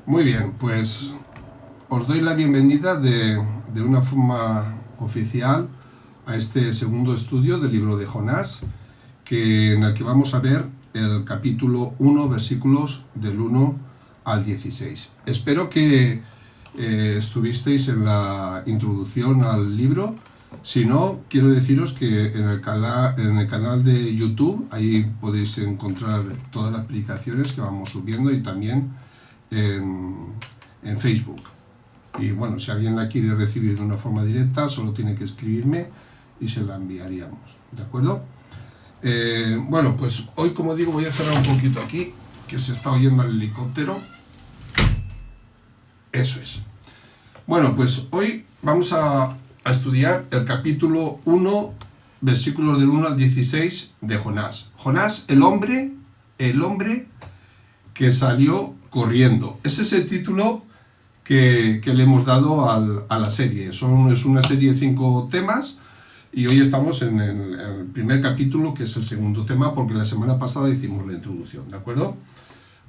Muy bien, pues os doy la bienvenida de una forma oficial a este segundo estudio del libro de Jonás, en el que vamos a ver el capítulo 1, versículos del 1 al 16. Espero que estuvisteis en la introducción al libro. Si no, quiero deciros que en el canal de YouTube, ahí podéis encontrar todas las explicaciones que vamos subiendo, y también en Facebook. Y bueno, si alguien la quiere recibir de una forma directa, solo tiene que escribirme y se la enviaríamos, ¿de acuerdo? Bueno, pues hoy, como digo, voy a cerrar un poquito aquí, que se está oyendo el helicóptero. Eso es. Bueno, pues hoy vamos a estudiar el capítulo 1, versículos del 1 al 16 de Jonás. Jonás, el hombre que salió corriendo. Ese es el título que le hemos dado a la serie. Es una serie de 5 temas, y hoy estamos en el primer capítulo, que es el segundo tema, porque la semana pasada hicimos la introducción, ¿de acuerdo?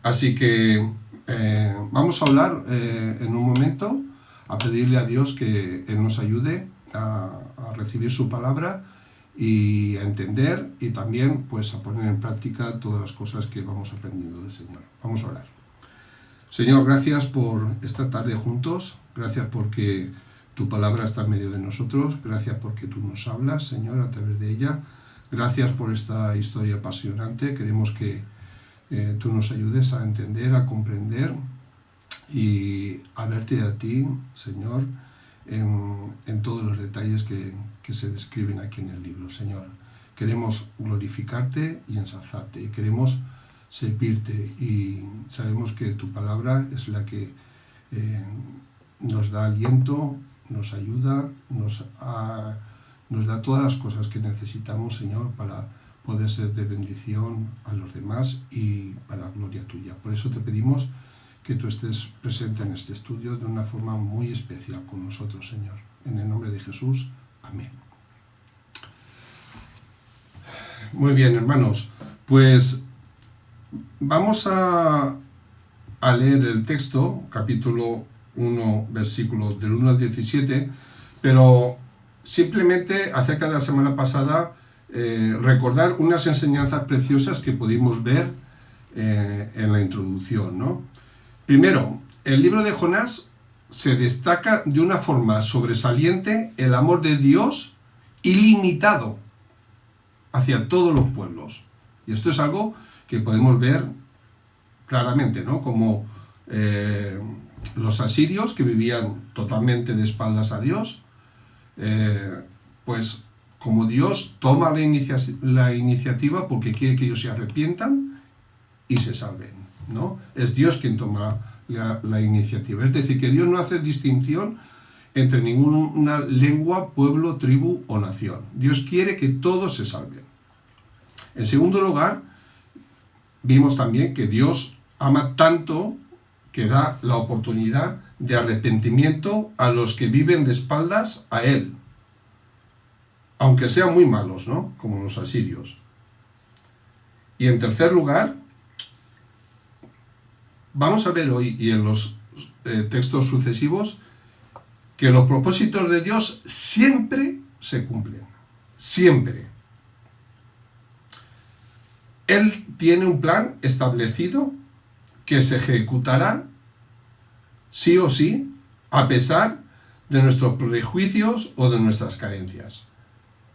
Así que vamos a hablar en un momento, a pedirle a Dios que Él nos ayude a recibir su palabra y a entender, y también pues a poner en práctica todas las cosas que vamos aprendiendo del Señor. Vamos a orar. Señor, gracias por esta tarde juntos, gracias porque tu palabra está en medio de nosotros, gracias porque tú nos hablas, Señor, a través de ella. Gracias por esta historia apasionante. Queremos que tú nos ayudes a entender, a comprender y a verte a ti, Señor, en todos los detalles que se describen aquí en el libro, Señor. Queremos glorificarte y ensalzarte, y queremos servirte, y sabemos que tu palabra es la que nos da aliento, nos ayuda, nos da todas las cosas que necesitamos, Señor, para poder ser de bendición a los demás y para gloria tuya. Por eso te pedimos que tú estés presente en este estudio de una forma muy especial con nosotros, Señor. En el nombre de Jesús, amén. Muy bien, hermanos, pues vamos a leer el texto, capítulo 1, versículo del 1 al 17, pero simplemente acerca de la semana pasada, recordar unas enseñanzas preciosas que pudimos ver en la introducción, ¿no? Primero, el libro de Jonás se destaca de una forma sobresaliente el amor de Dios ilimitado hacia todos los pueblos. Y esto es algo que podemos ver claramente, ¿no? Como los asirios, que vivían totalmente de espaldas a Dios, pues como Dios toma la iniciativa porque quiere que ellos se arrepientan y se salven, ¿no? Es Dios quien toma la iniciativa. Es decir, que Dios no hace distinción entre ninguna lengua, pueblo, tribu o nación. Dios quiere que todos se salven. En segundo lugar, vimos también que Dios ama tanto que da la oportunidad de arrepentimiento a los que viven de espaldas a Él, aunque sean muy malos, ¿no? Como los asirios. Y en tercer lugar, vamos a ver hoy y en los textos sucesivos que los propósitos de Dios siempre se cumplen. Siempre. Él tiene un plan establecido que se ejecutará sí o sí, a pesar de nuestros prejuicios o de nuestras carencias.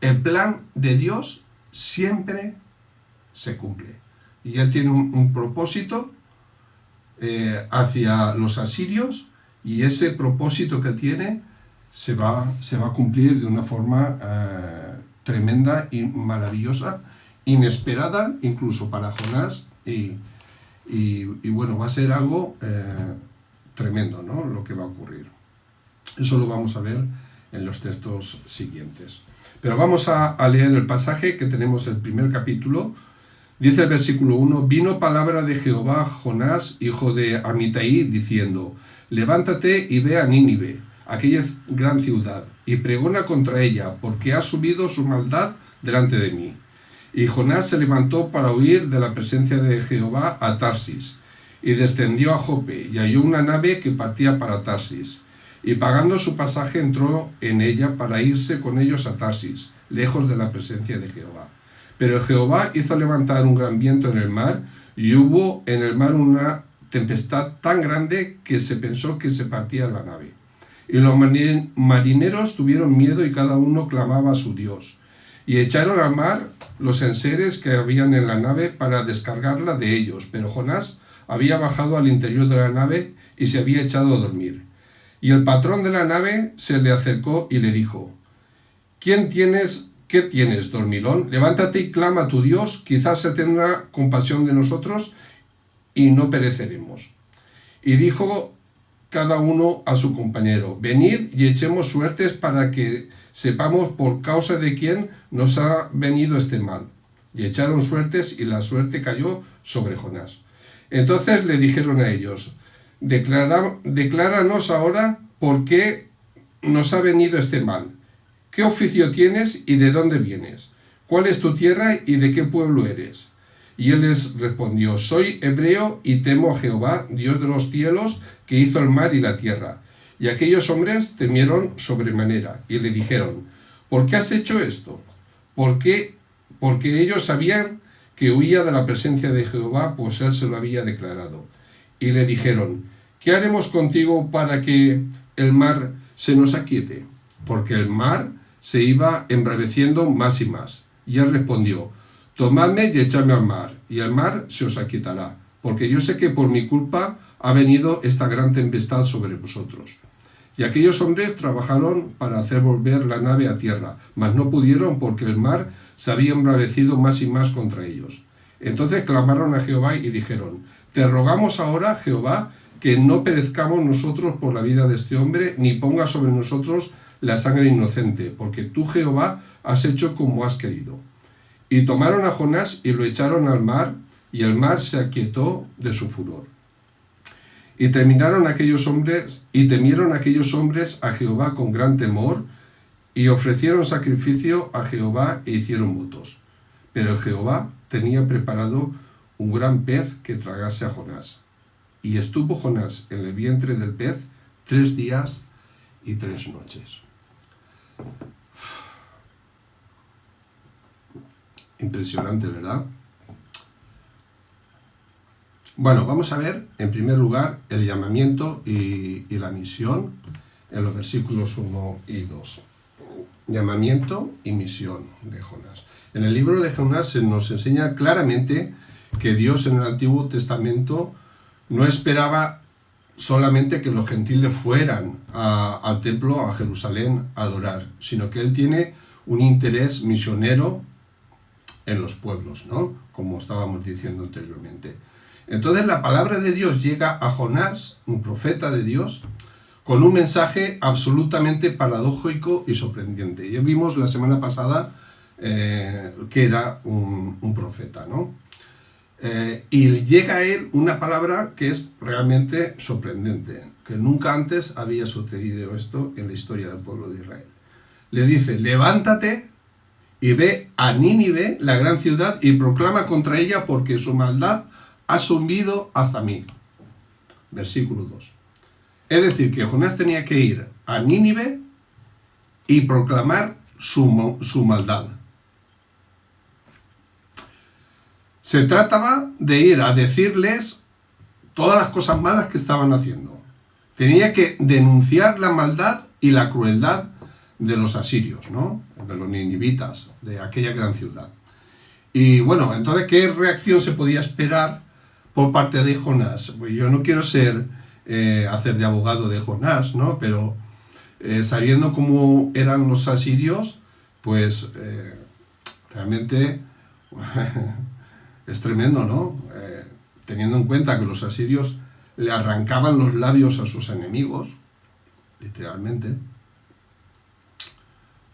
El plan de Dios siempre se cumple. Y Él tiene un propósito hacia los asirios, y ese propósito que tiene se va a cumplir de una forma tremenda y maravillosa, inesperada incluso para Jonás, y bueno, va a ser algo tremendo, ¿no? Lo que va a ocurrir. Eso lo vamos a ver en los textos siguientes. Pero vamos a leer el pasaje que tenemos, el primer capítulo. Dice el versículo 1: Vino palabra de Jehová a Jonás, hijo de Amitai, diciendo: Levántate y ve a Nínive, aquella gran ciudad, y pregona contra ella, porque ha subido su maldad delante de mí. Y Jonás se levantó para huir de la presencia de Jehová a Tarsis, y descendió a Jope y halló una nave que partía para Tarsis. Y pagando su pasaje entró en ella para irse con ellos a Tarsis, lejos de la presencia de Jehová. Pero Jehová hizo levantar un gran viento en el mar, y hubo en el mar una tempestad tan grande que se pensó que se partía la nave. Y los marineros tuvieron miedo y cada uno clamaba a su Dios. Y echaron al mar los enseres que habían en la nave para descargarla de ellos. Pero Jonás había bajado al interior de la nave y se había echado a dormir. Y el patrón de la nave se le acercó y le dijo: ¿Qué tienes, dormilón? Levántate y clama a tu Dios, quizás se tendrá compasión de nosotros y no pereceremos. Y dijo cada uno a su compañero: venid y echemos suertes para que sepamos por causa de quién nos ha venido este mal. Y echaron suertes, y la suerte cayó sobre Jonás. Entonces le dijeron a ellos: decláranos ahora por qué nos ha venido este mal. ¿Qué oficio tienes y de dónde vienes? ¿Cuál es tu tierra y de qué pueblo eres? Y él les respondió: soy hebreo y temo a Jehová, Dios de los cielos, que hizo el mar y la tierra. Y aquellos hombres temieron sobremanera y le dijeron: ¿por qué has hecho esto? ¿Por qué? Porque ellos sabían que huía de la presencia de Jehová, pues él se lo había declarado. Y le dijeron: ¿qué haremos contigo para que el mar se nos aquiete? Porque el mar se iba embraveciendo más y más. Y él respondió: tomadme y echadme al mar, y el mar se os aquietará, porque yo sé que por mi culpa ha venido esta gran tempestad sobre vosotros. Y aquellos hombres trabajaron para hacer volver la nave a tierra, mas no pudieron, porque el mar se había embravecido más y más contra ellos. Entonces clamaron a Jehová y dijeron: te rogamos ahora, Jehová, que no perezcamos nosotros por la vida de este hombre, ni ponga sobre nosotros la sangre inocente, porque tú, Jehová, has hecho como has querido. Y tomaron a Jonás y lo echaron al mar, y el mar se aquietó de su furor. Y temieron aquellos hombres a Jehová con gran temor, y ofrecieron sacrificio a Jehová e hicieron votos. Pero Jehová tenía preparado un gran pez que tragase a Jonás. Y estuvo Jonás en el vientre del pez 3 días y 3 noches. Impresionante, ¿verdad? Bueno, vamos a ver en primer lugar el llamamiento y la misión en los versículos 1 y 2. Llamamiento y misión de Jonás. En el libro de Jonás se nos enseña claramente que Dios en el Antiguo Testamento no esperaba solamente que los gentiles fueran al templo, a Jerusalén, a adorar, sino que Él tiene un interés misionero en los pueblos, ¿no? Como estábamos diciendo anteriormente. Entonces la palabra de Dios llega a Jonás, un profeta de Dios, con un mensaje absolutamente paradójico y sorprendente. Ya vimos la semana pasada que era un profeta, ¿no? Y llega a él una palabra que es realmente sorprendente, que nunca antes había sucedido esto en la historia del pueblo de Israel. Le dice: levántate y ve a Nínive, la gran ciudad, y proclama contra ella, porque su maldad ha subido hasta mí. Versículo 2. Es decir, que Jonás tenía que ir a Nínive y proclamar su maldad. Se trataba de ir a decirles todas las cosas malas que estaban haciendo. Tenía que denunciar la maldad y la crueldad de los asirios, ¿no? De los ninivitas, de aquella gran ciudad. Y bueno, entonces, ¿qué reacción se podía esperar por parte de Jonás? Pues yo no quiero hacer de abogado de Jonás, ¿no? Pero sabiendo cómo eran los asirios, pues realmente es tremendo, ¿no? Teniendo en cuenta que los asirios le arrancaban los labios a sus enemigos, literalmente.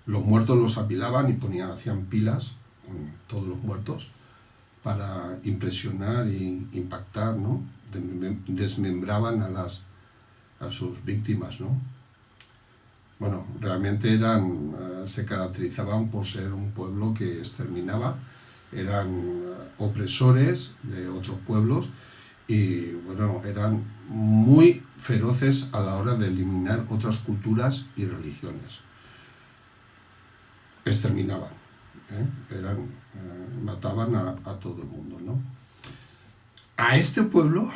Los muertos los apilaban y hacían pilas con todos los muertos para impresionar e impactar, ¿no? Desmembraban a sus víctimas, ¿no? Bueno, realmente se caracterizaban por ser un pueblo que exterminaba, eran opresores de otros pueblos y bueno, eran muy feroces a la hora de eliminar otras culturas y religiones. Exterminaban, mataban a todo el mundo, ¿no? A este pueblo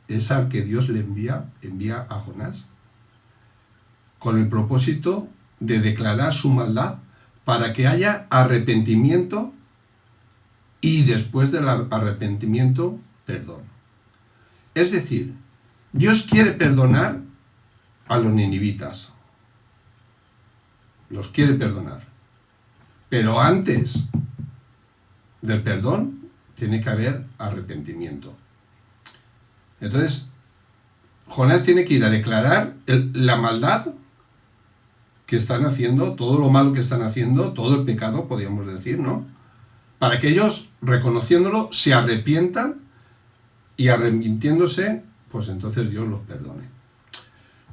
es al que Dios le envía a Jonás, con el propósito de declarar su maldad para que haya arrepentimiento y después del arrepentimiento, perdón. Es decir, Dios quiere perdonar a los ninivitas. Los quiere perdonar. Pero antes del perdón tiene que haber arrepentimiento. Entonces, Jonás tiene que ir a declarar la maldad que están haciendo, todo lo malo que están haciendo, todo el pecado, podríamos decir, ¿no? Para que ellos, reconociéndolo, se arrepientan y arrepintiéndose, pues entonces Dios los perdone.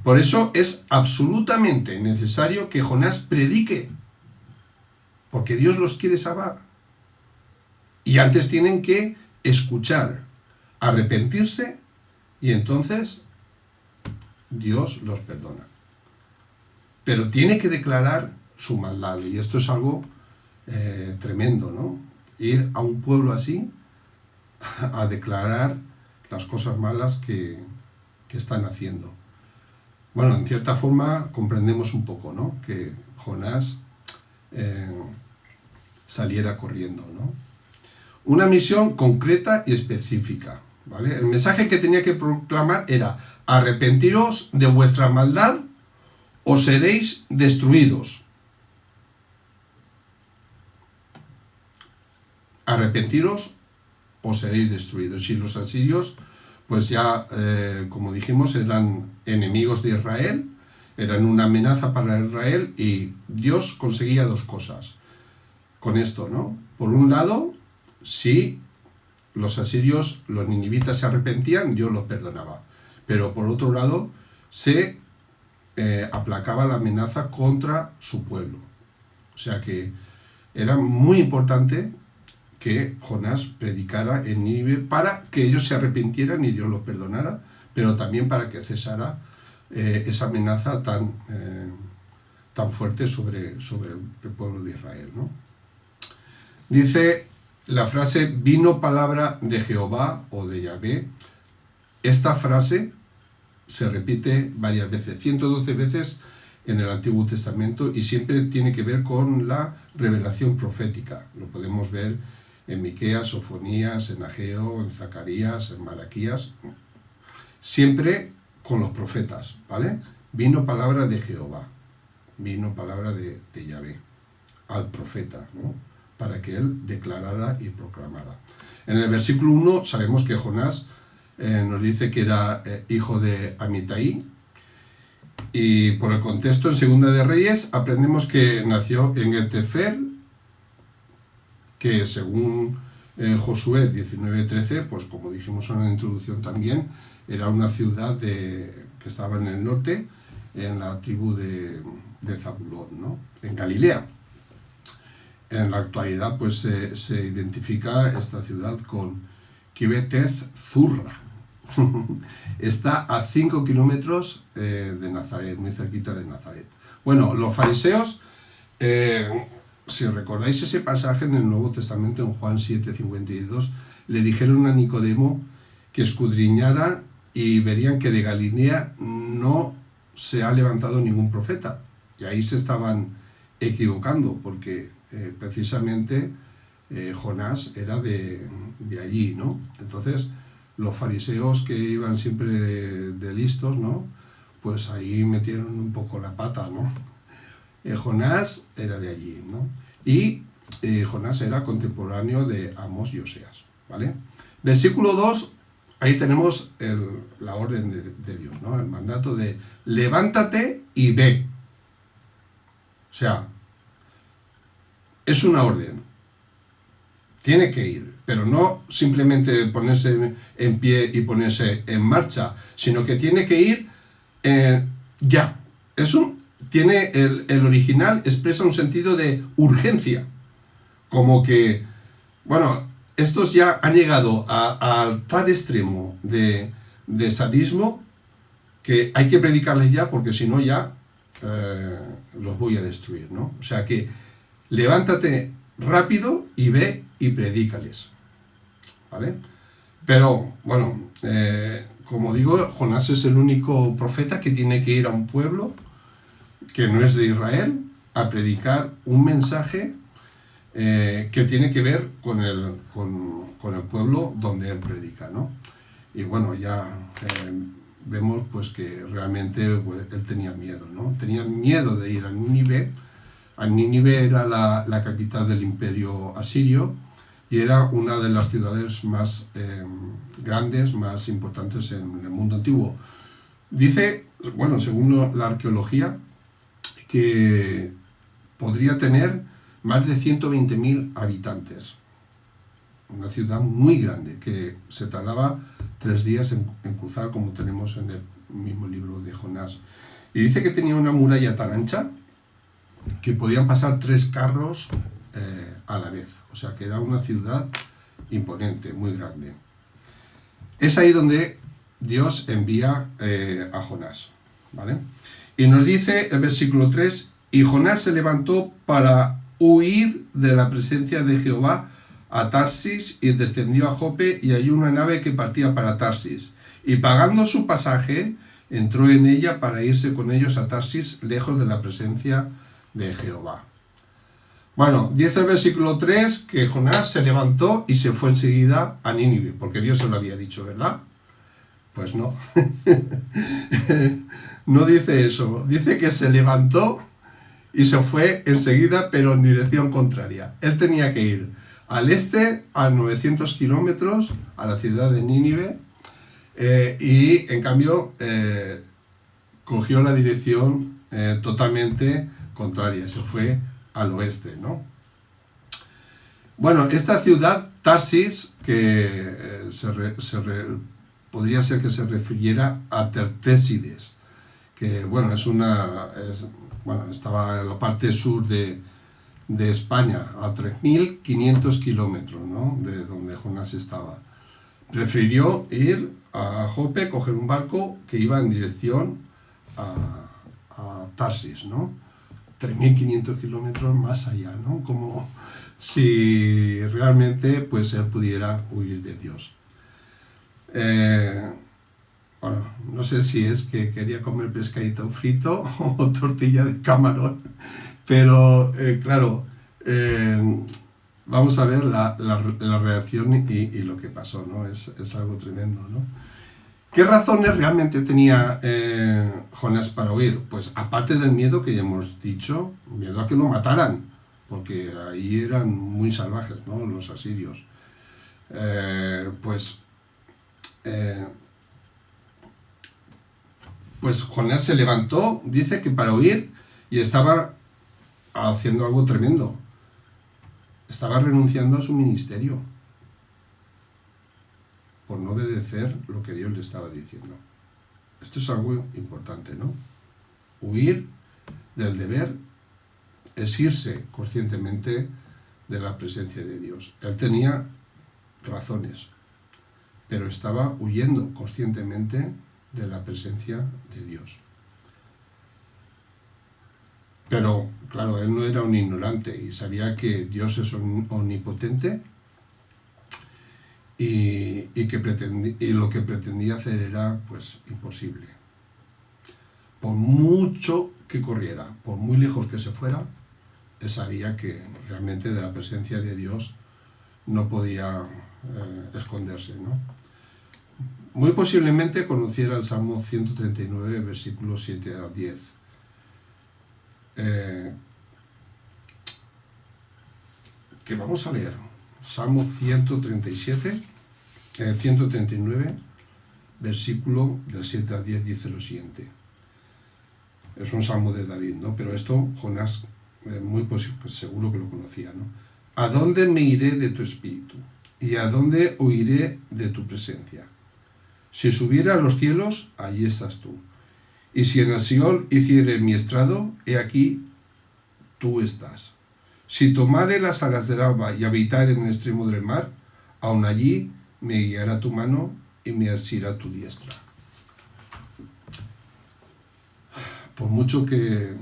Por eso es absolutamente necesario que Jonás predique, porque Dios los quiere salvar. Y antes tienen que escuchar, arrepentirse, y entonces Dios los perdona. Pero tiene que declarar su maldad, y esto es algo tremendo, ¿no? Ir a un pueblo así a declarar las cosas malas que están haciendo. Bueno, en cierta forma comprendemos un poco, ¿no? Que Jonás saliera corriendo, ¿no? Una misión concreta y específica, ¿vale? El mensaje que tenía que proclamar era: arrepentiros de vuestra maldad o seréis destruidos. Arrepentiros o seréis destruidos. Y los asirios, pues ya, como dijimos, eran enemigos de Israel, eran una amenaza para Israel, y Dios conseguía dos cosas con esto, ¿no? Por un lado, si los asirios, los ninivitas se arrepentían, Dios los perdonaba. Pero por otro lado, se aplacaba la amenaza contra su pueblo. O sea que era muy importante que Jonás predicara en Nínive para que ellos se arrepintieran y Dios los perdonara, pero también para que cesara esa amenaza tan fuerte sobre el pueblo de Israel, ¿no? Dice la frase: vino palabra de Jehová o de Yahvé. Esta frase se repite varias veces, 112 veces en el Antiguo Testamento, y siempre tiene que ver con la revelación profética. Lo podemos ver en Miqueas, Sofonías, en Ageo, en Zacarías, en Malaquías, siempre con los profetas, ¿vale? Vino palabra de Jehová, vino palabra de Yahvé al profeta, ¿no? Para que él declarara y proclamara. En el versículo 1 sabemos que Jonás nos dice que era hijo de Amitai, y por el contexto en Segunda de Reyes aprendemos que nació en Getefer, que según Josué 19:13, pues como dijimos en la introducción también, era una ciudad que estaba en el norte, en la tribu de Zabulón, ¿no? En Galilea. En la actualidad pues se identifica esta ciudad con Kibetez Zurra. Está a 5 kilómetros de Nazaret, muy cerquita de Nazaret. Bueno, los fariseos, si recordáis ese pasaje en el Nuevo Testamento, en Juan 7:52, le dijeron a Nicodemo que escudriñara y verían que de Galilea no se ha levantado ningún profeta. Y ahí se estaban equivocando, porque precisamente Jonás era de allí, ¿no? Entonces, los fariseos, que iban siempre de listos, ¿no? Pues ahí metieron un poco la pata, ¿no? Jonás era de allí, ¿no? Y Jonás era contemporáneo de Amós y Oseas, ¿vale? Versículo 2, ahí tenemos la orden de Dios, ¿no? El mandato de levántate y ve. O sea, es una orden. Tiene que ir, pero no simplemente ponerse en pie y ponerse en marcha, sino que tiene que ir ya. Tiene el original expresa un sentido de urgencia, como que, bueno, estos ya han llegado al tal extremo de sadismo que hay que predicarles ya, porque si no ya los voy a destruir, ¿no? O sea que levántate rápido y ve y predícales, ¿vale? Pero, bueno, como digo, Jonás es el único profeta que tiene que ir a un pueblo que no es de Israel a predicar un mensaje que tiene que ver con el pueblo donde él predica, ¿no? Y bueno, ya vemos pues que realmente pues, él tenía miedo, ¿no? Tenía miedo de ir a Nínive. Nínive era la capital del imperio asirio y era una de las ciudades más grandes, más importantes en el mundo antiguo. Dice, bueno, según la arqueología, que podría tener más de 120.000 habitantes. Una ciudad muy grande que se tardaba 3 días en cruzar, como tenemos en el mismo libro de Jonás. Y dice que tenía una muralla tan ancha que podían pasar 3 carros a la vez. O sea que era una ciudad imponente, muy grande. Es ahí donde Dios envía a Jonás, ¿vale? Y nos dice el versículo 3, y Jonás se levantó para huir de la presencia de Jehová a Tarsis y descendió a Jope y halló una nave que partía para Tarsis. Y pagando su pasaje, entró en ella para irse con ellos a Tarsis, lejos de la presencia de Jehová. Bueno, dice el versículo 3 que Jonás se levantó y se fue enseguida a Nínive, porque Dios se lo había dicho, ¿verdad? Pues no. No dice eso. Dice que se levantó y se fue enseguida, pero en dirección contraria. Él tenía que ir al este, a 900 kilómetros, a la ciudad de Nínive, y en cambio cogió la dirección totalmente contraria, se fue al oeste, ¿no? Bueno, esta ciudad, Tarsis, que podría ser que se refiriera a Tertésides, que bueno, estaba en la parte sur de España, a 3.500 kilómetros, ¿no?, de donde Jonás estaba. Prefirió ir a Jope, coger un barco que iba en dirección a Tarsis, ¿no? 3.500 kilómetros más allá, ¿no? Como si realmente pues él pudiera huir de Dios. Bueno, no sé si es que quería comer pescadito frito o tortilla de camarón, pero claro, vamos a ver la reacción y lo que pasó, ¿no? Es algo tremendo, ¿no? ¿Qué razones realmente tenía Jonás para huir? Pues aparte del miedo que ya hemos dicho, miedo a que lo mataran, porque ahí eran muy salvajes, ¿no?, los asirios. Pues Jonás se levantó, dice que para huir, y estaba haciendo algo tremendo. Estaba renunciando a su ministerio por no obedecer lo que Dios le estaba diciendo. Esto es algo importante, ¿no? Huir del deber es irse conscientemente de la presencia de Dios. Él tenía razones, pero estaba huyendo conscientemente de la presencia de Dios. Pero, claro, él no era un ignorante y sabía que Dios es omnipotente y lo que pretendía hacer era, pues, imposible. Por mucho que corriera, por muy lejos que se fuera, él sabía que realmente de la presencia de Dios no podía esconderse, ¿no? Muy posiblemente conociera el Salmo 139, versículos 7 a 10. Que vamos a leer. Salmo 139, versículo del 7 a 10 dice lo siguiente. Es un salmo de David, ¿no? Pero esto Jonás seguro que lo conocía, ¿no? ¿A dónde me iré de tu espíritu? ¿Y a dónde huiré de tu presencia? Si subiera a los cielos, allí estás tú. Y si en el Seol hiciere mi estrado, he aquí, tú estás. Si tomare las alas del alba y habitare en el extremo del mar, Aun allí me guiará tu mano y me asirá tu diestra. Por mucho que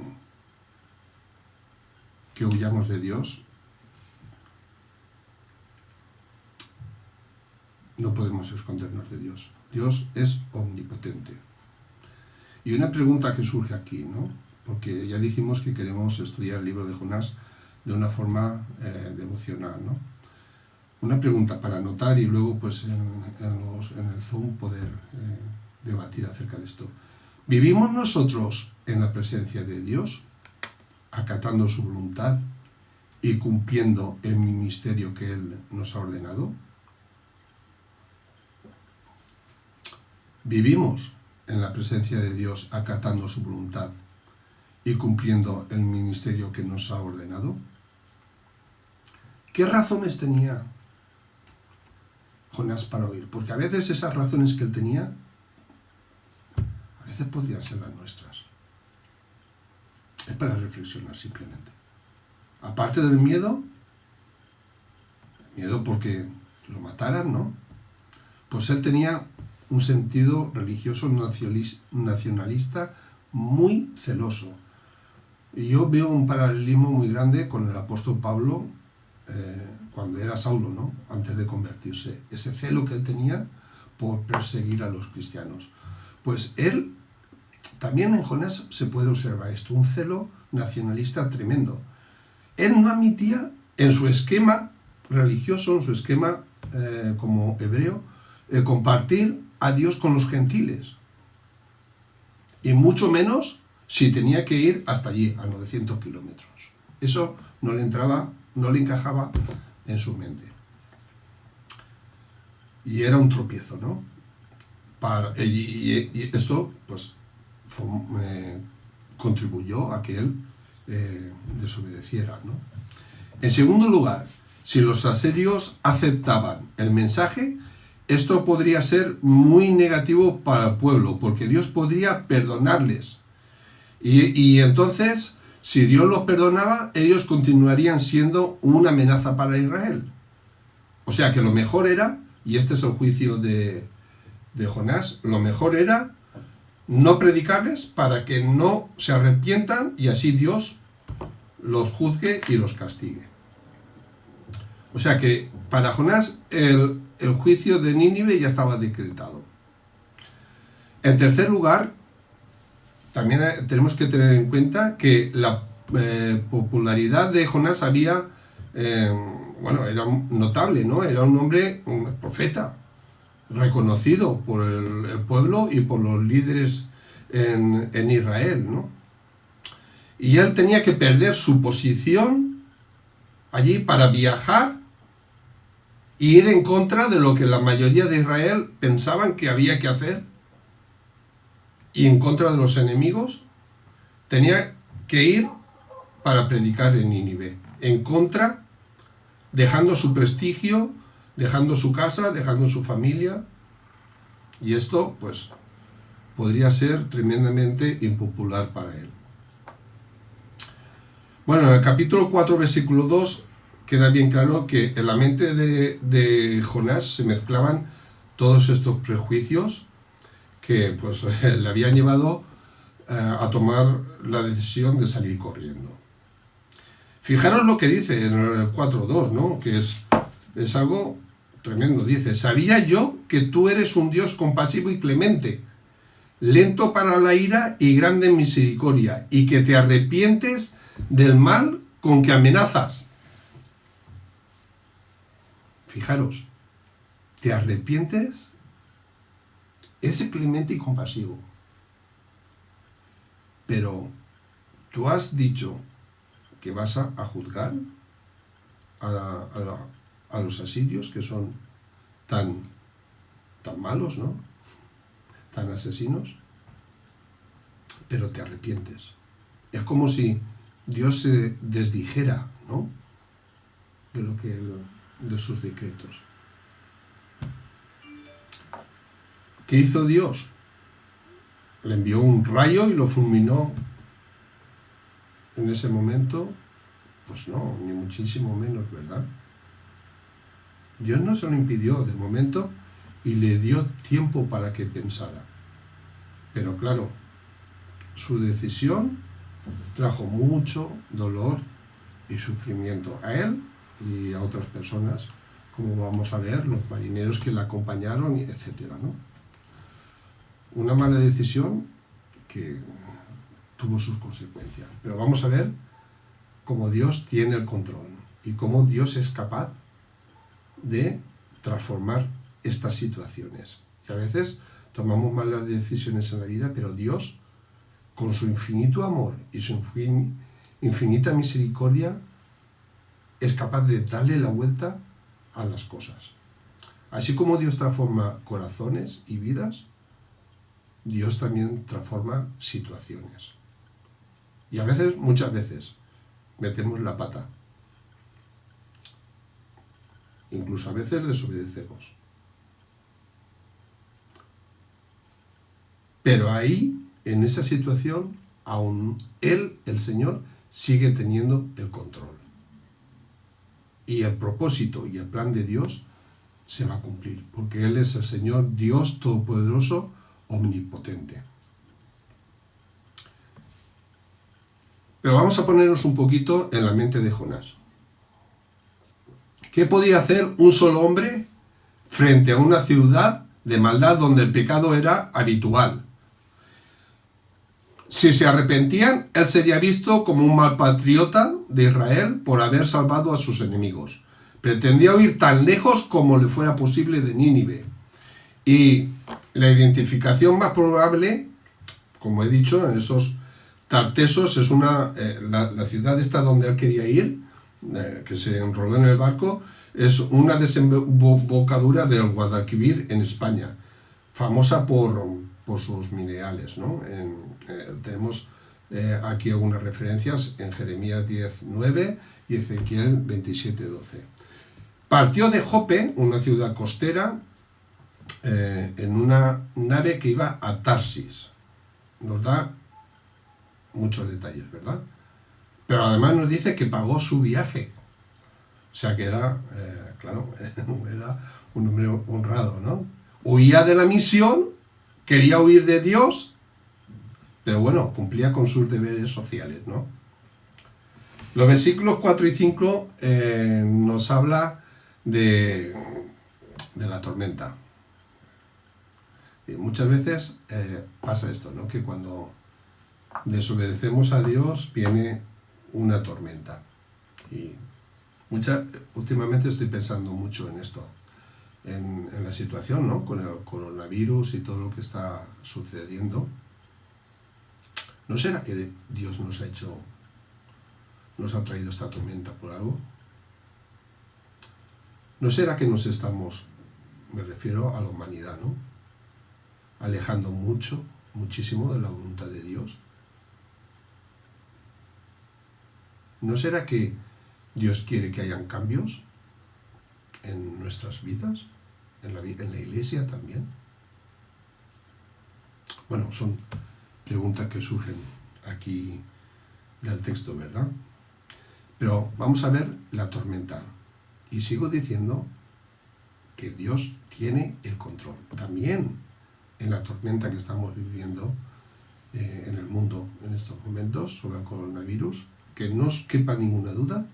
huyamos de Dios, no podemos escondernos de Dios. Dios es omnipotente. Y una pregunta que surge aquí, ¿no? Porque ya dijimos que queremos estudiar el libro de Jonás de una forma devocional, ¿no? Una pregunta para anotar y luego pues en el Zoom poder debatir acerca de esto. ¿Vivimos nosotros en la presencia de Dios, acatando su voluntad y cumpliendo el ministerio que Él nos ha ordenado? ¿Vivimos en la presencia de Dios acatando su voluntad y cumpliendo el ministerio que nos ha ordenado? ¿Qué razones tenía Jonás para oír? Porque a veces esas razones que él tenía, a veces podrían ser las nuestras. Es para reflexionar simplemente. Aparte del miedo porque lo mataran, ¿no? Pues él tenía un sentido religioso nacionalista muy celoso. Y yo veo un paralelismo muy grande con el apóstol Pablo cuando era Saulo, ¿no? Antes de convertirse. Ese celo que él tenía por perseguir a los cristianos. Pues él, también en Jonás se puede observar esto, un celo nacionalista tremendo. Él no admitía en su esquema religioso, en su esquema como hebreo, compartir a Dios con los gentiles. Y mucho menos si tenía que ir hasta allí, a 900 kilómetros. Eso no le entraba, no le encajaba en su mente. Y era un tropiezo, ¿no? Y esto, pues, contribuyó a que él desobedeciera, ¿no? En segundo lugar, si los asirios aceptaban el mensaje, esto podría ser muy negativo para el pueblo, porque Dios podría perdonarles. Y entonces, si Dios los perdonaba, ellos continuarían siendo una amenaza para Israel. O sea que lo mejor era, y este es el juicio de Jonás, lo mejor era no predicarles para que no se arrepientan y así Dios los juzgue y los castigue. O sea que para Jonás el juicio de Nínive ya estaba decretado. En tercer lugar, también tenemos que tener en cuenta que la popularidad de Jonás era notable, ¿no? Era un hombre, un profeta, reconocido por el pueblo y por los líderes en Israel, ¿no? Y él tenía que perder su posición allí para viajar y ir en contra de lo que la mayoría de Israel pensaban que había que hacer, y en contra de los enemigos. Tenía que ir para predicar en Nínive, en contra, dejando su prestigio, dejando su casa, dejando su familia, y esto pues podría ser tremendamente impopular para él. Bueno, en el capítulo 4, versículo 2, queda bien claro que en la mente de Jonás se mezclaban todos estos prejuicios que pues le habían llevado a tomar la decisión de salir corriendo. Fijaros lo que dice en el 4.2, ¿no? Que es algo tremendo. Dice: sabía yo que tú eres un Dios compasivo y clemente, lento para la ira y grande en misericordia, y que te arrepientes del mal con que amenazas. Fijaros, te arrepientes, es clemente y compasivo. Pero tú has dicho que vas a juzgar a los asirios, que son tan malos, ¿no? Tan asesinos, pero te arrepientes. Es como si Dios se desdijera, ¿no? De sus decretos. ¿Qué hizo Dios? Le envió un rayo y lo fulminó en ese momento. Pues no, ni muchísimo menos, ¿verdad? Dios no se lo impidió de momento y le dio tiempo para que pensara. Pero claro, su decisión trajo mucho dolor y sufrimiento a él y a otras personas, como vamos a ver, los marineros que le acompañaron, etc., ¿no? Una mala decisión que tuvo sus consecuencias. Pero vamos a ver cómo Dios tiene el control y cómo Dios es capaz de transformar estas situaciones. Y a veces tomamos malas decisiones en la vida, pero Dios, con su infinito amor y su infinita misericordia, es capaz de darle la vuelta a las cosas. Así como Dios transforma corazones y vidas, Dios también transforma situaciones. Y a veces, muchas veces, metemos la pata. Incluso a veces desobedecemos. Pero ahí, en esa situación, aún Él, el Señor, sigue teniendo el control. Y el propósito y el plan de Dios se va a cumplir, porque Él es el Señor, Dios Todopoderoso, omnipotente. Pero vamos a ponernos un poquito en la mente de Jonás. ¿Qué podía hacer un solo hombre frente a una ciudad de maldad donde el pecado era habitual? Si se arrepentían, él sería visto como un mal patriota de Israel por haber salvado a sus enemigos. Pretendía huir tan lejos como le fuera posible de Nínive. Y la identificación más probable, como he dicho, en esos Tartesos es la ciudad esta donde él quería ir, que se enroló en el barco, es una desembocadura del Guadalquivir en España, famosa por sus minerales, ¿no? Tenemos aquí algunas referencias en Jeremías 10:9 y Ezequiel 27:12. Partió de Jope, una ciudad costera, en una nave que iba a Tarsis. Nos da muchos detalles, ¿verdad? Pero además nos dice que pagó su viaje. O sea que era, claro, era un hombre honrado, ¿no? Huía de la misión, quería huir de Dios, pero bueno, cumplía con sus deberes sociales, ¿no? Los versículos 4 y 5 nos habla de la tormenta. Y muchas veces pasa esto, ¿no? Que cuando desobedecemos a Dios viene una tormenta. Y últimamente estoy pensando mucho en esto, en la situación, ¿no? Con el coronavirus y todo lo que está sucediendo. ¿No será que Dios nos ha traído esta tormenta por algo? ¿No será que nos estamos, me refiero a la humanidad, ¿no?, alejando muchísimo de la voluntad de Dios? ¿No será que Dios quiere que hayan cambios en nuestras vidas, en la iglesia también? Bueno, son preguntas que surgen aquí del texto, ¿verdad? Pero vamos a ver la tormenta. Y sigo diciendo que Dios tiene el control. También en la tormenta que estamos viviendo en el mundo en estos momentos sobre el coronavirus, que no os quepa ninguna duda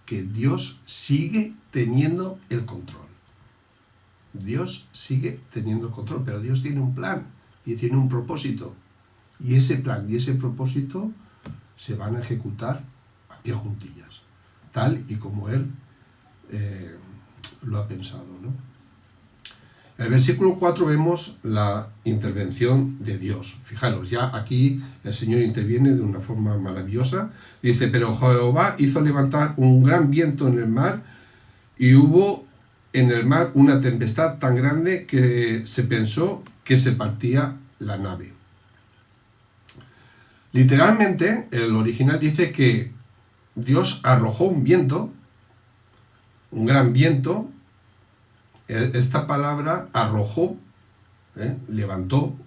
que Dios sigue teniendo el control. Dios sigue teniendo el control, pero Dios tiene un plan y tiene un propósito. Y ese plan y ese propósito se van a ejecutar a pie juntillas, tal y como Él lo ha pensado, ¿no? En el versículo 4 vemos la intervención de Dios. Fijaros, ya aquí el Señor interviene de una forma maravillosa. Dice, pero Jehová hizo levantar un gran viento en el mar y hubo en el mar una tempestad tan grande que se pensó que se partía la nave. Literalmente, el original dice que Dios arrojó un viento, un gran viento. Esta palabra arrojó, levantó,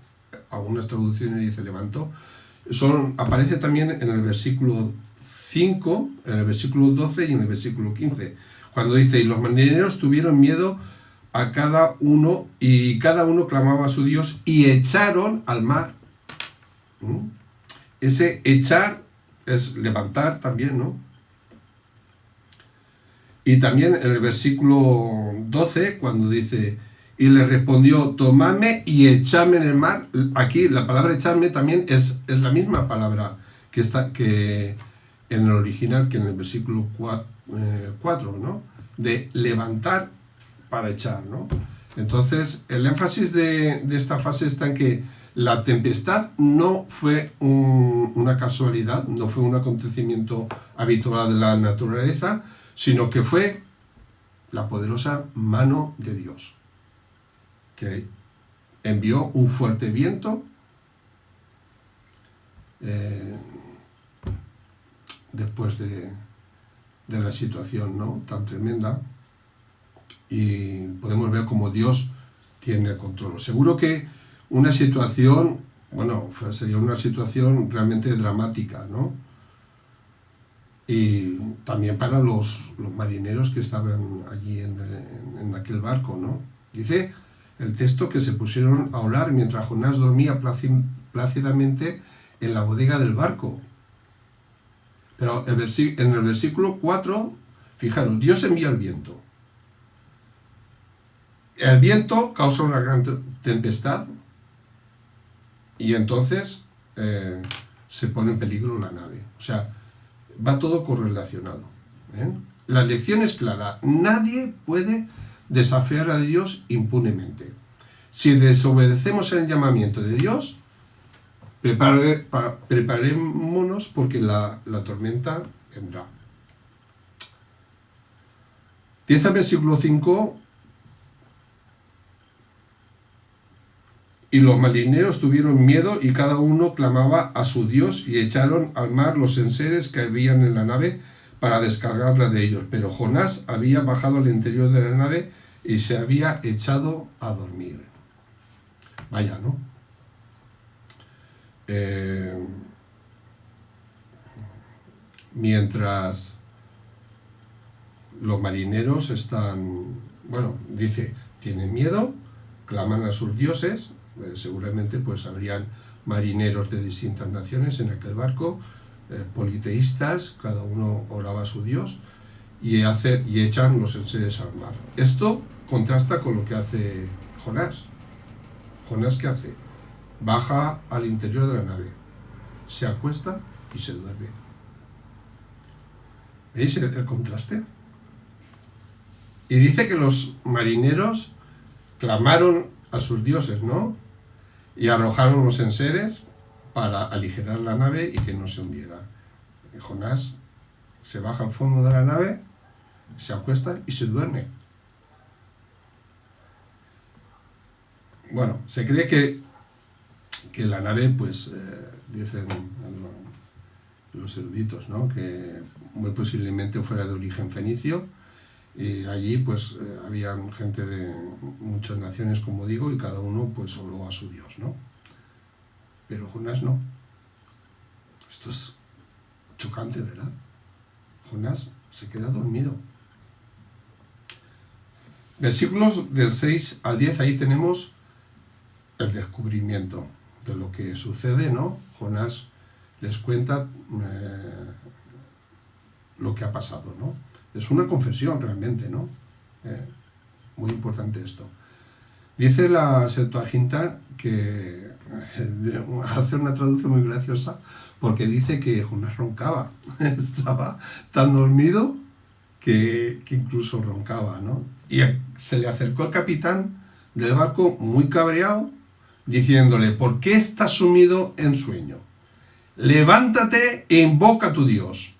algunas traducciones dice levantó, aparece también en el versículo 5, en el versículo 12 y en el versículo 15. Cuando dice, y los marineros tuvieron miedo a cada uno, y cada uno clamaba a su Dios, y echaron al mar. Ese echar es levantar también, ¿no? Y también en el versículo 12, cuando dice, y le respondió, tomadme y echadme en el mar. Aquí la palabra echarme también es la misma palabra que en el original, que en el versículo 4, ¿no? De levantar para echar, ¿no? Entonces, el énfasis de esta fase está en que la tempestad no fue una casualidad, no fue un acontecimiento habitual de la naturaleza, sino que fue la poderosa mano de Dios, que envió un fuerte viento después de la situación, ¿no?, tan tremenda, y podemos ver cómo Dios tiene el control. Seguro que una situación, bueno, sería una situación realmente dramática, ¿no? Y también para los marineros que estaban allí en aquel barco, ¿no? Dice el texto que se pusieron a orar mientras Jonás dormía plácidamente en la bodega del barco. Pero en el versículo 4, fijaros, Dios envía el viento. El viento causa una gran tempestad y entonces se pone en peligro la nave. O sea, va todo correlacionado, ¿eh? La lección es clara. Nadie puede desafiar a Dios impunemente. Si desobedecemos el llamamiento de Dios, preparémonos porque la tormenta vendrá. Dice el versículo 5, y los marineros tuvieron miedo y cada uno clamaba a su Dios y echaron al mar los enseres que habían en la nave para descargarla de ellos. Pero Jonás había bajado al interior de la nave y se había echado a dormir. Vaya, ¿no? Mientras los marineros están, bueno, dice, tienen miedo, claman a sus dioses. Seguramente pues habrían marineros de distintas naciones en aquel barco, politeístas, cada uno oraba a su Dios y echan los enseres al mar. Esto contrasta con lo que hace Jonás. ¿Jonás qué hace? Baja al interior de la nave, se acuesta y se duerme. ¿Veis el contraste? Y dice que los marineros clamaron a sus dioses, ¿no? Y arrojaron los enseres para aligerar la nave y que no se hundiera. Y Jonás se baja al fondo de la nave, se acuesta y se duerme. Bueno, se cree que la nave, pues, dicen los eruditos, ¿no?, que muy posiblemente fuera de origen fenicio. Y allí pues habían gente de muchas naciones, como digo, y cada uno pues oró a su Dios, ¿no? Pero Jonás no. Esto es chocante, ¿verdad? Jonás se queda dormido. Versículos del 6 al 10, ahí tenemos el descubrimiento de lo que sucede, ¿no? Jonás les cuenta lo que ha pasado, ¿no? Es una confesión realmente, ¿no? Muy importante esto. Dice la Septuaginta que hace una traducción muy graciosa porque dice que Jonás roncaba. Estaba tan dormido que incluso roncaba, ¿no? Y se le acercó el capitán del barco muy cabreado diciéndole, ¿por qué estás sumido en sueño? Levántate e invoca a tu Dios.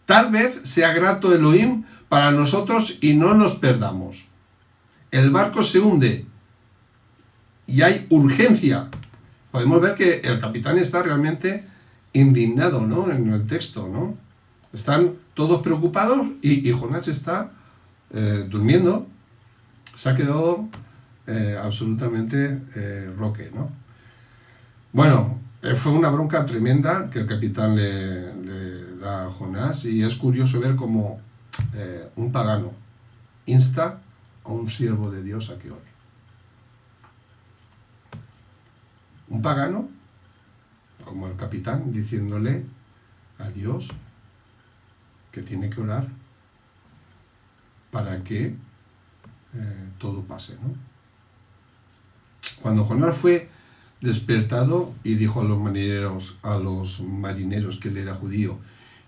Tal vez sea grato Elohim para nosotros y no nos perdamos. El barco se hunde y hay urgencia. Podemos ver que el capitán está realmente indignado, ¿no?, en el texto, ¿no? Están todos preocupados y Jonás está durmiendo. Se ha quedado absolutamente roque, ¿no? Bueno, fue una bronca tremenda que el capitán le da a Jonás, y es curioso ver cómo un pagano insta a un siervo de Dios a que ore. Un pagano, como el capitán, diciéndole a Dios que tiene que orar para que todo pase, ¿no? Cuando Jonás fue despertado y dijo a los marineros que él era judío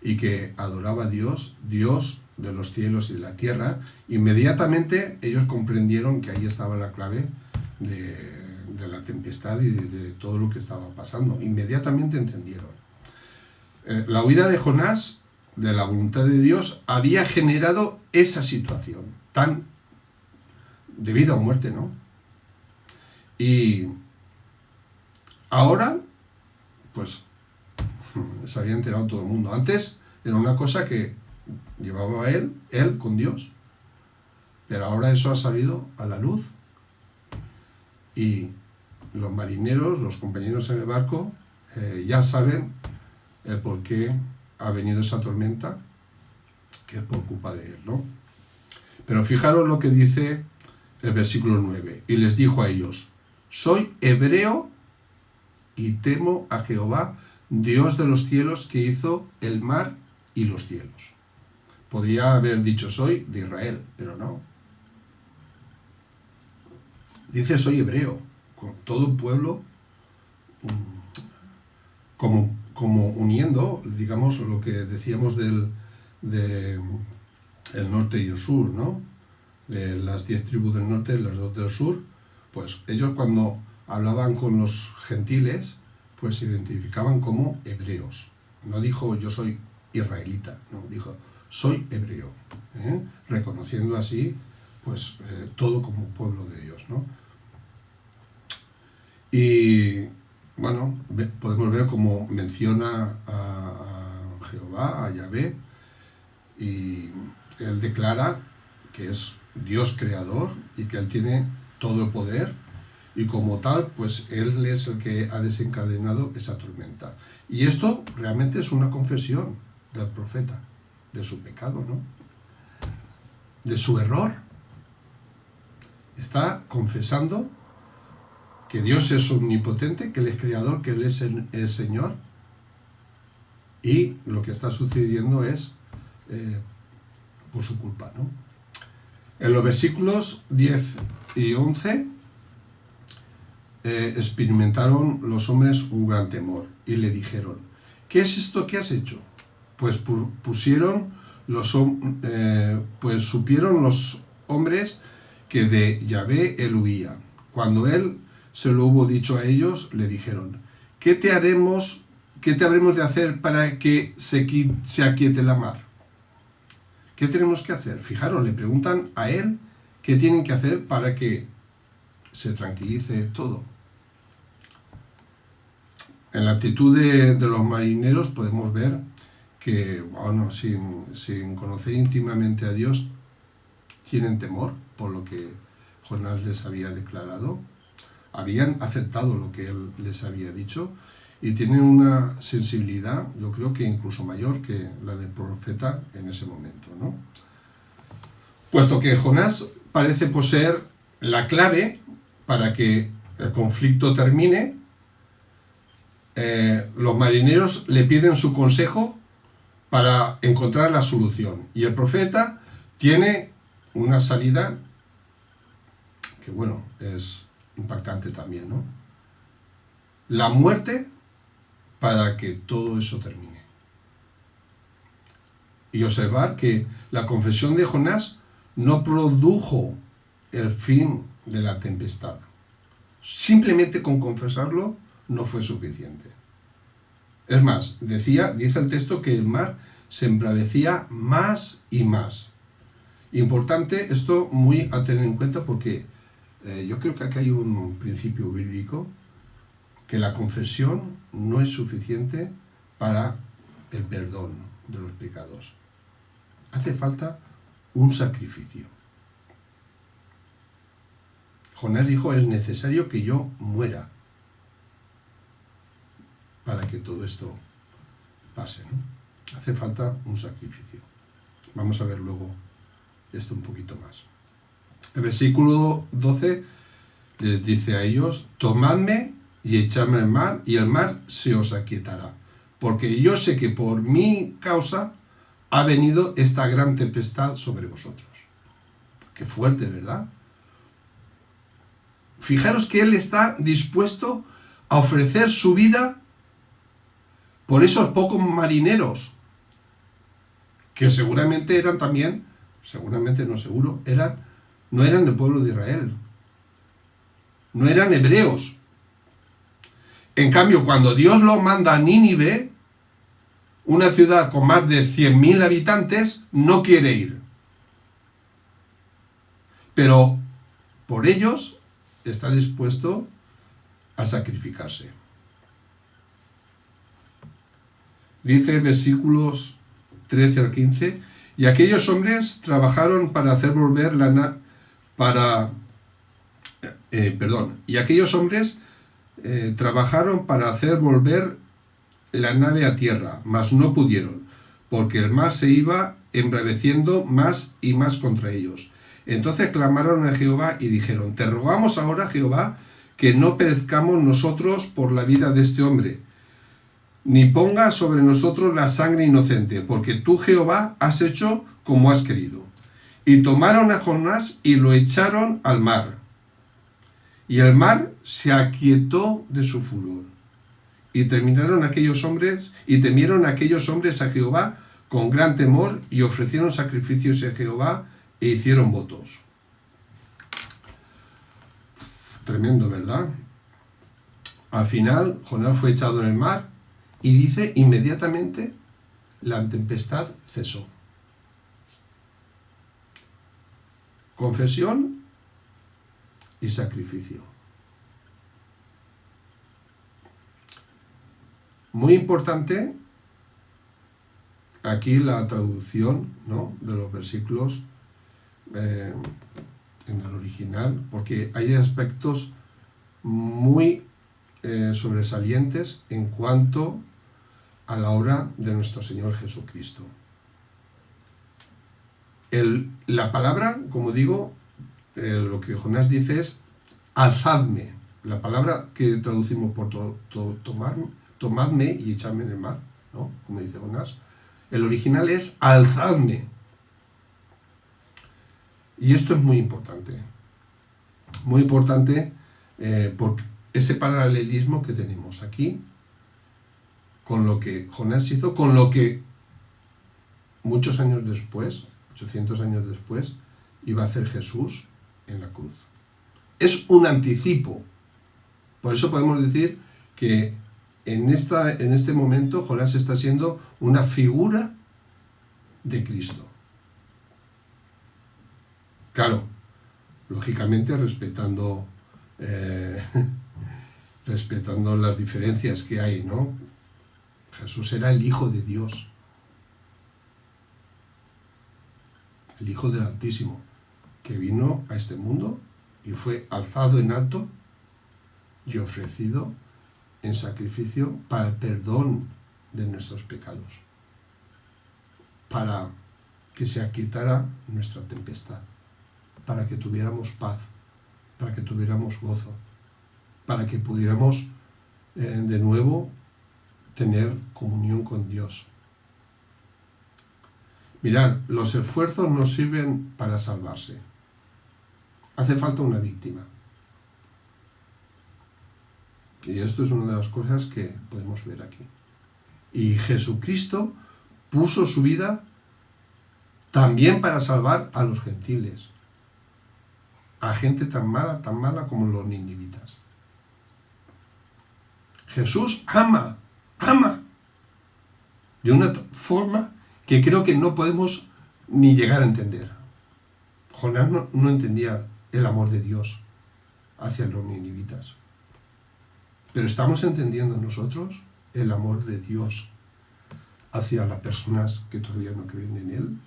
y que adoraba a Dios, Dios de los cielos y de la tierra, inmediatamente ellos comprendieron que ahí estaba la clave de la tempestad y de todo lo que estaba pasando. Inmediatamente entendieron. La huida de Jonás de la voluntad de Dios había generado esa situación tan de vida o muerte, ¿no? Y ahora, pues, se había enterado todo el mundo. Antes era una cosa que llevaba él con Dios. Pero ahora eso ha salido a la luz. Y los marineros, los compañeros en el barco, ya saben el por qué ha venido esa tormenta, que es por culpa de él, ¿no? Pero fijaros lo que dice el versículo 9. Y les dijo a ellos: soy hebreo y temo a Jehová, Dios de los cielos, que hizo el mar y los cielos. Podría haber dicho soy de Israel, pero no. Dice soy hebreo, con todo un pueblo, como uniendo, digamos, lo que decíamos del el norte y el sur, ¿no? De las 10 tribus del norte y las 2 del sur, pues ellos cuando hablaban con los gentiles, pues se identificaban como hebreos. No dijo yo soy israelita, no, dijo soy hebreo, reconociendo así pues todo como pueblo de Dios, ¿no? Y bueno, podemos ver cómo menciona a Jehová, a Yahvé, y él declara que es Dios creador y que él tiene todo el poder, y como tal, pues él es el que ha desencadenado esa tormenta. Y esto realmente es una confesión del profeta, de su pecado, ¿no? De su error. Está confesando que Dios es omnipotente, que Él es creador, que Él es el Señor, y lo que está sucediendo es por su culpa, ¿no? En los versículos 10 y 11 experimentaron los hombres un gran temor y le dijeron: ¿qué es esto que has hecho? Pues supieron los hombres que de Yahvé él huía. Cuando él se lo hubo dicho a ellos, le dijeron: ¿qué te habremos de hacer para que se aquiete la mar? ¿Qué tenemos que hacer? Fijaros, le preguntan a él qué tienen que hacer para que se tranquilice todo. En la actitud de los marineros podemos ver que, bueno, sin conocer íntimamente a Dios, tienen temor por lo que Jonás les había declarado. Habían aceptado lo que él les había dicho y tienen una sensibilidad, yo creo que incluso mayor que la del profeta en ese momento, ¿no? Puesto que Jonás parece poseer la clave para que el conflicto termine, los marineros le piden su consejo para encontrar la solución. Y el profeta tiene una salida que, bueno, es impactante también, ¿no? La muerte para que todo eso termine. Y observar que la confesión de Jonás no produjo el fin de la tempestad. Simplemente con confesarlo no fue suficiente. Es más, dice el texto que el mar se embravecía más y más. Importante esto muy a tener en cuenta porque yo creo que aquí hay un principio bíblico, que la confesión no es suficiente para el perdón de los pecados. Hace falta un sacrificio. Jonás dijo: es necesario que yo muera para que todo esto pase, ¿no? Hace falta un sacrificio. Vamos a ver luego esto un poquito más. El versículo 12 les dice a ellos: tomadme y echadme al mar, y el mar se os aquietará, porque yo sé que por mi causa ha venido esta gran tempestad sobre vosotros. Qué fuerte, ¿verdad? Fijaros que él está dispuesto a ofrecer su vida por esos pocos marineros, que seguramente eran también, seguramente no seguro, no eran del pueblo de Israel, no eran hebreos. En cambio, cuando Dios lo manda a Nínive, una ciudad con más de 100.000 habitantes, no quiere ir. Pero por ellos está dispuesto a sacrificarse. Dice versículos 13 al 15: y aquellos hombres trabajaron para hacer volver y aquellos hombres trabajaron para hacer volver la nave a tierra, mas no pudieron, porque el mar se iba embraveciendo más y más contra ellos. Entonces clamaron a Jehová y dijeron: te rogamos ahora, Jehová, que no perezcamos nosotros por la vida de este hombre, ni ponga sobre nosotros la sangre inocente, porque tú, Jehová, has hecho como has querido. Y tomaron a Jonás y lo echaron al mar. Y el mar se aquietó de su furor. Y temieron aquellos hombres a Jehová con gran temor, y ofrecieron sacrificios a Jehová e hicieron votos. Tremendo, ¿verdad? Al final, Jonás fue echado en el mar, y dice: inmediatamente la tempestad cesó. Confesión y sacrificio. Muy importante aquí la traducción, ¿no?, de los versículos en el original, porque hay aspectos muy sobresalientes en cuanto a la obra de nuestro Señor Jesucristo. La palabra, como digo, lo que Jonás dice es: alzadme. La palabra que traducimos por tomadme y echadme en el mar, ¿no?, como dice Jonás, el original es alzadme. Y esto es muy importante por ese paralelismo que tenemos aquí con lo que Jonás hizo, con lo que muchos años después, 800 años después, iba a hacer Jesús en la cruz. Es un anticipo. Por eso podemos decir que en este momento Jonás está siendo una figura de Cristo. Claro, lógicamente respetando las diferencias que hay, ¿no? Jesús era el Hijo de Dios, el Hijo del Altísimo, que vino a este mundo y fue alzado en alto y ofrecido en sacrificio para el perdón de nuestros pecados, para que se aquietara nuestra tempestad, para que tuviéramos paz, para que tuviéramos gozo, para que pudiéramos de nuevo tener comunión con Dios. Mirad, los esfuerzos no sirven para salvarse. Hace falta una víctima. Y esto es una de las cosas que podemos ver aquí. Y Jesucristo puso su vida también para salvar a los gentiles, a gente tan mala como los ninivitas. Jesús ama de una forma que creo que no podemos ni llegar a entender. Jonás no entendía el amor de Dios hacia los ninivitas. Pero estamos entendiendo nosotros el amor de Dios hacia las personas que todavía no creen en Él.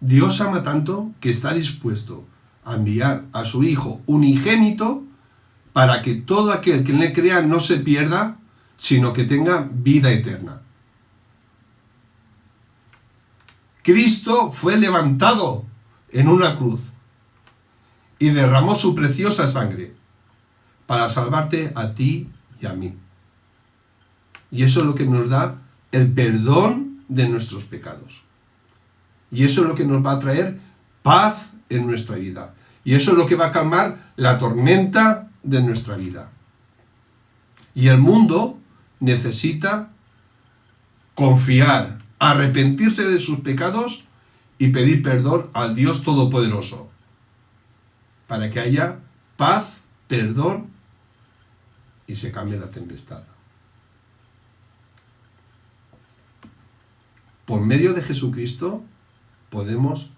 Dios ama tanto que está dispuesto a enviar a su Hijo unigénito para que todo aquel que en Él crea no se pierda, sino que tenga vida eterna. Cristo fue levantado en una cruz y derramó su preciosa sangre para salvarte a ti y a mí. Y eso es lo que nos da el perdón de nuestros pecados. Y eso es lo que nos va a traer paz en nuestra vida. Y eso es lo que va a calmar la tormenta de nuestra vida. Y el mundo necesita confiar, arrepentirse de sus pecados y pedir perdón al Dios Todopoderoso, para que haya paz, perdón y se cambie la tempestad. Por medio de Jesucristo podemos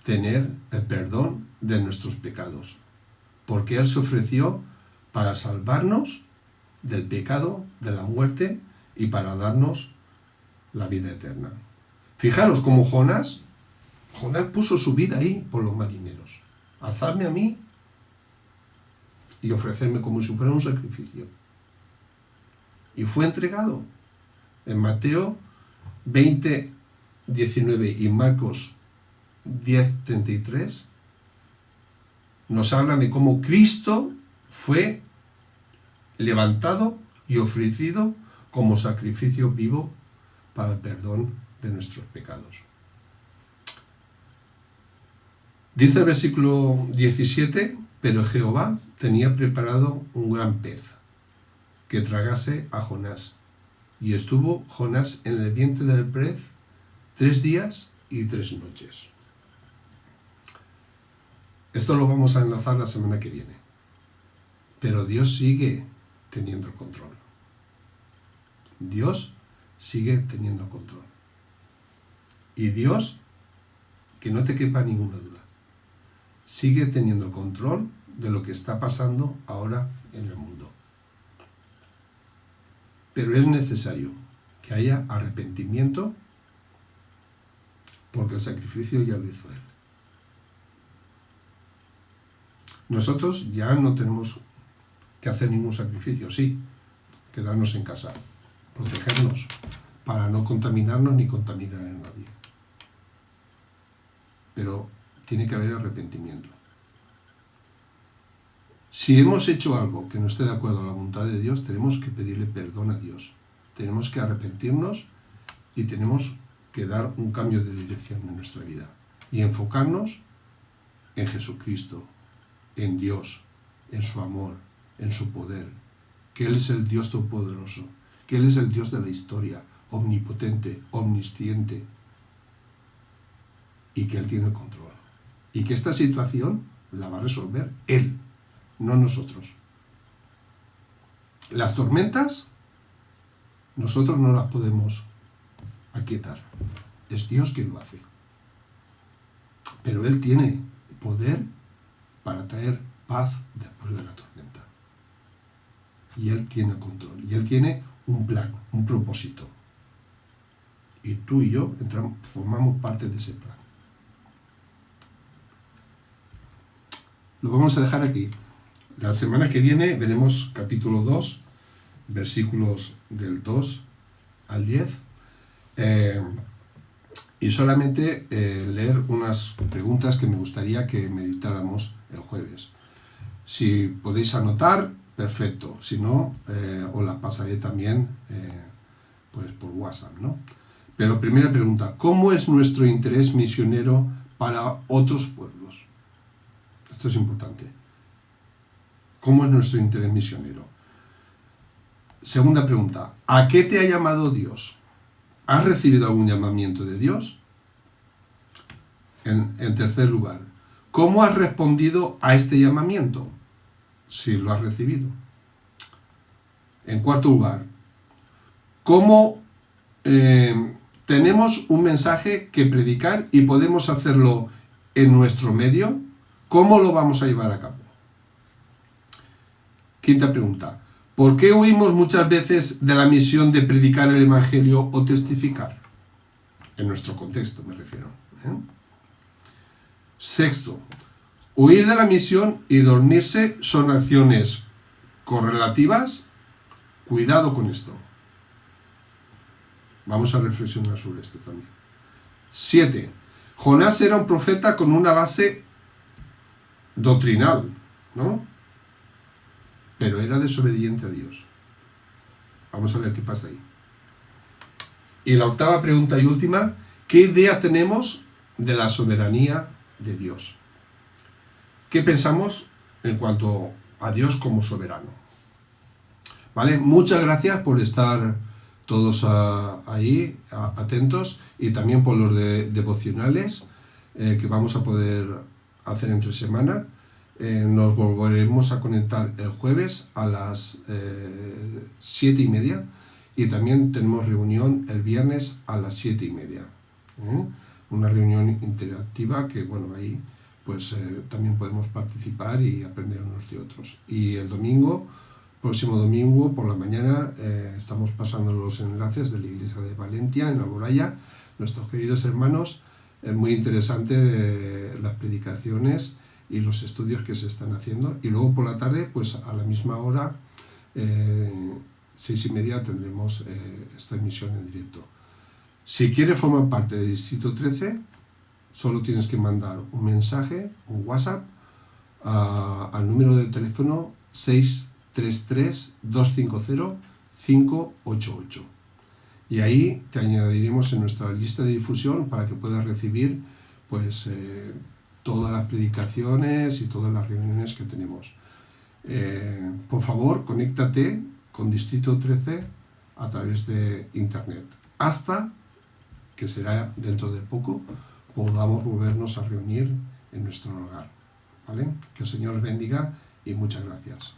tener el perdón de nuestros pecados, porque Él se ofreció para salvarnos del pecado, de la muerte y para darnos la vida eterna. Fijaros como Jonás puso su vida ahí por los marineros. Alzadme a mí y ofrecerme como si fuera un sacrificio. Y fue entregado. En Mateo 20, 19 y Marcos 10, 33 nos hablan de cómo Cristo fue levantado y ofrecido como sacrificio vivo para el perdón de nuestros pecados. Dice el versículo 17, pero Jehová tenía preparado un gran pez que tragase a Jonás. Y estuvo Jonás en el vientre del pez 3 días y 3 noches. Esto lo vamos a enlazar la semana que viene. Pero Dios sigue teniendo control. Dios sigue teniendo control. Y Dios, que no te quepa ninguna duda, sigue teniendo control de lo que está pasando ahora en el mundo. Pero es necesario que haya arrepentimiento, porque el sacrificio ya lo hizo Él. Nosotros ya no tenemos que hacer ningún sacrificio, sí, quedarnos en casa, protegernos, para no contaminarnos ni contaminar a nadie. Pero tiene que haber arrepentimiento. Si hemos hecho algo que no esté de acuerdo a la voluntad de Dios, tenemos que pedirle perdón a Dios. Tenemos que arrepentirnos y tenemos que dar un cambio de dirección en nuestra vida. Y enfocarnos en Jesucristo, en Dios, en su amor, en su poder. Que Él es el Dios todopoderoso. Que Él es el Dios de la historia, omnipotente, omnisciente. Y que Él tiene el control. Y que esta situación la va a resolver Él, no nosotros. Las tormentas, nosotros no las podemos aquietar. Es Dios quien lo hace. Pero Él tiene poder para traer paz después de la tormenta. Y Él tiene el control. Y Él tiene un plan, un propósito. Y tú y yo formamos parte de ese plan. Lo vamos a dejar aquí. La semana que viene veremos capítulo 2, versículos del 2 al 10. Y solamente leer unas preguntas que me gustaría que meditáramos el jueves. Si podéis anotar, perfecto. Si no, os las pasaré también pues por WhatsApp, ¿no? Pero primera pregunta, ¿cómo es nuestro interés misionero para otros pueblos? Esto es importante. ¿Cómo es nuestro interés misionero? Segunda pregunta, ¿a qué te ha llamado Dios? ¿Has recibido algún llamamiento de Dios? En tercer lugar, ¿cómo has respondido a este llamamiento? Si lo has recibido. En cuarto lugar, ¿cómo tenemos un mensaje que predicar y podemos hacerlo en nuestro medio? ¿Cómo lo vamos a llevar a cabo? Quinta pregunta, ¿por qué huimos muchas veces de la misión de predicar el Evangelio o testificar? En nuestro contexto me refiero. Sexto, huir de la misión y dormirse son acciones correlativas. Cuidado con esto. Vamos a reflexionar sobre esto también. 7. Jonás era un profeta con una base doctrinal, ¿no? Pero era desobediente a Dios. Vamos a ver qué pasa ahí. Y la octava pregunta y última, ¿qué idea tenemos de la soberanía de Dios? ¿Qué pensamos en cuanto a Dios como soberano? ¿Vale? Muchas gracias por estar todos ahí, atentos, y también por los devocionales que vamos a poder hacer entre semana. Nos volveremos a conectar el jueves a las 7:30 y también tenemos reunión el viernes a las 7:30. Una reunión interactiva que, bueno, ahí pues también podemos participar y aprender unos de otros. Y el próximo domingo por la mañana estamos pasando los enlaces de la iglesia de Valencia en Alboraya, nuestros queridos hermanos. Es muy interesante las predicaciones y los estudios que se están haciendo. Y luego por la tarde, pues a la misma hora, 6:30, tendremos esta emisión en directo. Si quieres formar parte del Distrito 13, solo tienes que mandar un mensaje, un WhatsApp, al número de teléfono 633-250-588. Y ahí te añadiremos en nuestra lista de difusión para que puedas recibir pues todas las predicaciones y todas las reuniones que tenemos. Por favor, conéctate con Distrito 13 a través de internet. Hasta que será dentro de poco, podamos volvernos a reunir en nuestro hogar. ¿Vale? Que el Señor bendiga y muchas gracias.